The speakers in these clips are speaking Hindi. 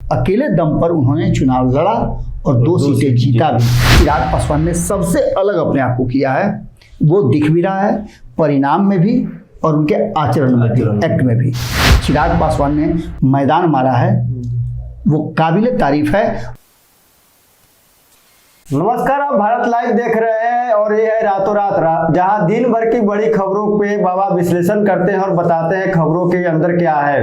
अकेले दम पर उन्होंने चुनाव लड़ा और 2 सीटें जीता भी। चिराग पासवान ने सबसे अलग अपने आप को किया है, वो दिख भी रहा है परिणाम में भी और उनके आचरण में भी, एक्ट में भी। चिराग पासवान ने मैदान मारा है, वो काबिले तारीफ है। नमस्कार, आप भारत लाइव देख रहे हैं और ये है रातों रात जहां दिन भर की बड़ी खबरों पे बाबा विश्लेषण करते हैं और बताते हैं खबरों के अंदर क्या है।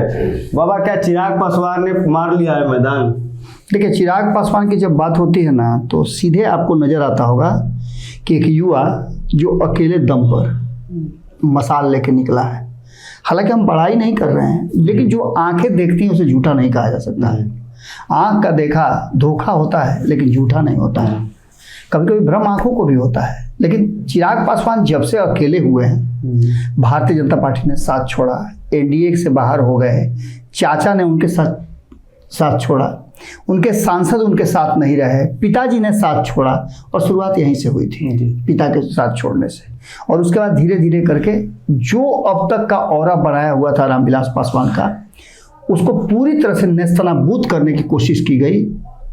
बाबा, क्या चिराग पासवान ने मार लिया है मैदान? देखिए, चिराग पासवान की जब बात होती है ना, तो सीधे आपको नजर आता होगा कि एक युवा जो अकेले दम पर मसाल लेके निकला है। हालांकि हम बड़ाई नहीं कर रहे हैं, लेकिन जो आंखें देखती हैं उसे झूठा नहीं कहा जा सकता है। आंख का देखा धोखा होता है, लेकिन झूठा नहीं होता है। कभी कभी भ्रम आंखों को भी होता है, लेकिन चिराग पासवान जब से अकेले हुए हैं, भारतीय जनता पार्टी ने साथ छोड़ा, एनडीए से बाहर हो गए, चाचा ने उनके साथ छोड़ा, उनके सांसद उनके साथ नहीं रहे, पिताजी ने साथ छोड़ा और शुरुआत यहीं से हुई थी, पिता के साथ छोड़ने से। और उसके बाद धीरे धीरे करके जो अब तक का ऑरा बनाया हुआ था रामविलास पासवान का, उसको पूरी तरह से नेस्तनाबूद करने की कोशिश की गई।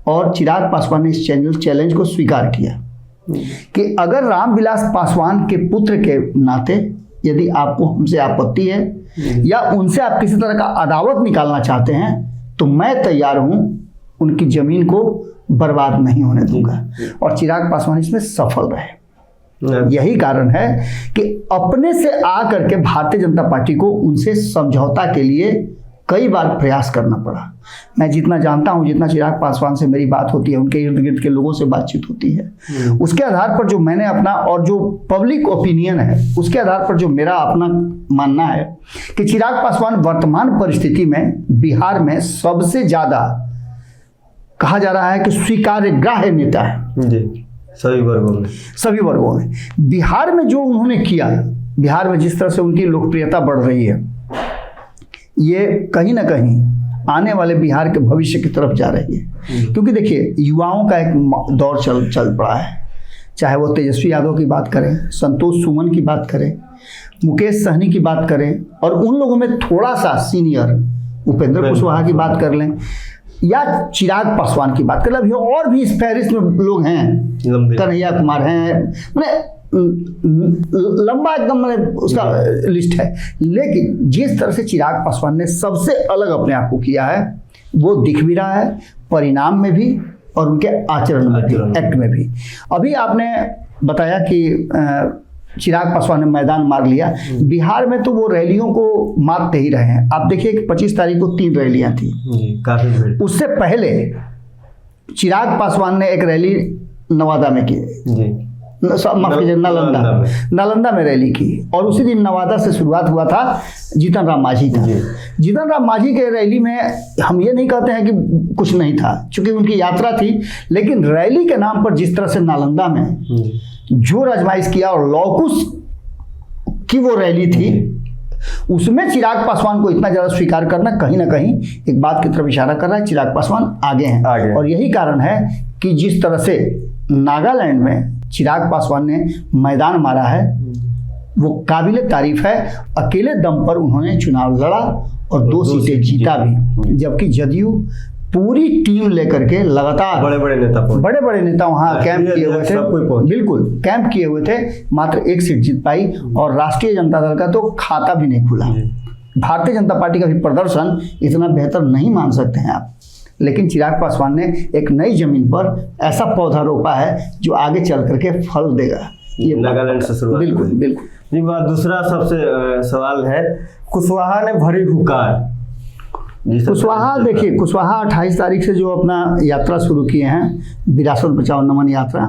और चिराग पासवान ने इस चैलेंज को स्वीकार किया कि अगर रामविलास पासवान के पुत्र के नाते यदि आपको हमसे आपत्ति है या उनसे आप किसी तरह का अदावत निकालना चाहते हैं, तो मैं तैयार हूं, उनकी जमीन को बर्बाद नहीं होने दूंगा। और चिराग पासवान इसमें सफल रहे। यही कारण है कि अपने से आकर के भारतीय जनता पार्टी को उनसे समझौता के लिए कई बार प्रयास करना पड़ा। मैं जितना जानता हूं, जितना चिराग पासवान से मेरी बात होती है, उनके इर्द गिर्द के लोगों से बातचीत होती है, उसके आधार पर जो मैंने अपना और जो पब्लिक ओपिनियन है, उसके आधार पर जो मेरा अपना मानना है कि चिराग पासवान वर्तमान परिस्थिति में बिहार में सबसे ज्यादा कहा जा रहा है कि स्वीकार्य ग्राह्य नेता है जी, सभी वर्गों में। बिहार में जो उन्होंने किया, बिहार में जिस तरह से उनकी लोकप्रियता बढ़ रही है, ये कहीं ना कहीं आने वाले बिहार के भविष्य की तरफ जा रही है। क्योंकि देखिए, युवाओं का एक दौर चल पड़ा है। चाहे वो तेजस्वी यादव की बात करें, संतोष सुमन की बात करें, मुकेश सहनी की बात करें, और उन लोगों में थोड़ा सा सीनियर उपेंद्र कुशवाहा की बात कर लें, या चिराग पासवान की बात कर लें, और भी इस फहरिस्त में लोग हैं, कन्हैया कुमार हैं, मैंने लंबा एकदम मैंने उसका लिस्ट है। लेकिन जिस तरह से चिराग पासवान ने सबसे अलग अपने आप को किया है, वो दिख भी रहा है परिणाम में भी और उनके आचरण में भी, एक्ट में भी। अभी आपने बताया कि चिराग पासवान ने मैदान मार लिया। बिहार में तो वो रैलियों को मारते ही रहे हैं। आप देखिए कि 25 तारीख को 3 रैलियां थी, काफी। उससे पहले चिराग पासवान ने एक रैली नवादा में की, नालंदा में रैली की, और उसी दिन नवादा से शुरुआत हुआ था जीतन राम मांझी का। जीतन राम मांझी के रैली में हम ये नहीं कहते हैं कि कुछ नहीं था, चूंकि उनकी यात्रा थी, लेकिन रैली के नाम पर जिस तरह से नालंदा में जो आजमाइश किया और लौकुश की वो रैली थी, उसमें चिराग पासवान को इतना ज्यादा स्वीकार करना कहीं ना कहीं एक बात की तरफ इशारा कर रहा है, चिराग पासवान आगे हैं। और यही कारण है कि जिस तरह से नागालैंड में चिराग पासवान ने मैदान मारा है, वो काबिले तारीफ है। अकेले दम पर उन्होंने चुनाव लड़ा और 2 सीटें जीता भी, जबकि जदयू पूरी टीम लेकर के लगातार बड़े बड़े नेता वहां कैंप किए हुए थे, बिल्कुल कैंप किए हुए थे, मात्र 1 सीट जीत पाई। और राष्ट्रीय जनता दल का तो खाता भी नहीं खुला। भारतीय जनता पार्टी का भी प्रदर्शन इतना बेहतर नहीं मान सकते हैं आप, लेकिन चिराग पासवान ने एक नई जमीन पर ऐसा पौधा रोपा है जो आगे चल करके फल देगा। ये नागालैंड से शुरुआत। बिल्कुल जी। बात दूसरा सबसे सवाल है, कुशवाहा ने भरी हुकार। कुशवाहा, देखिए, कुशवाहा 28 तारीख से जो अपना यात्रा शुरू किए हैं, विरासत बचाओ नमन यात्रा,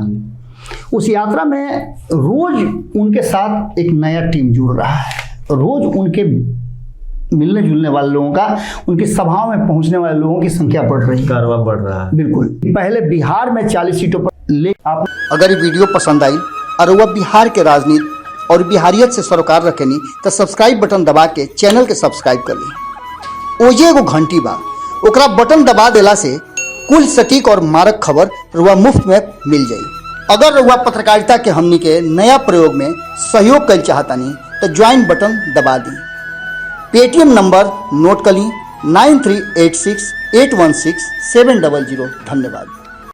उस यात्रा में रोज उनके साथ एक नया टीम जुड़ रहा है। रोज उनके मिलने जुलने वाले लोगों का, उनकी सभाओं में पहुंचने वाले लोगों की संख्या बढ़ रही है, कारवा बढ़ रहा है। बिल्कुल। पहले बिहार में 40 सीटों पर आप अगर ये वीडियो पसंद आई और वह बिहार के राजनीति और बिहारियत से सरोकार रखेनी, तो सब्सक्राइब बटन दबा के चैनल के सब्सक्राइब कर ली। ओजे एगो घंटी बा, ओकरा बटन दबा देला से कुल सटीक और मारक खबर रुआ मुफ्त में मिल जाई। अगर रुआ पत्रकारिता के हमनी के नया प्रयोग में सहयोग कर चाहतानी, तो ज्वाइन बटन दबा दी। पेटीएम नंबर नोट कर ली 9386816700। धन्यवाद।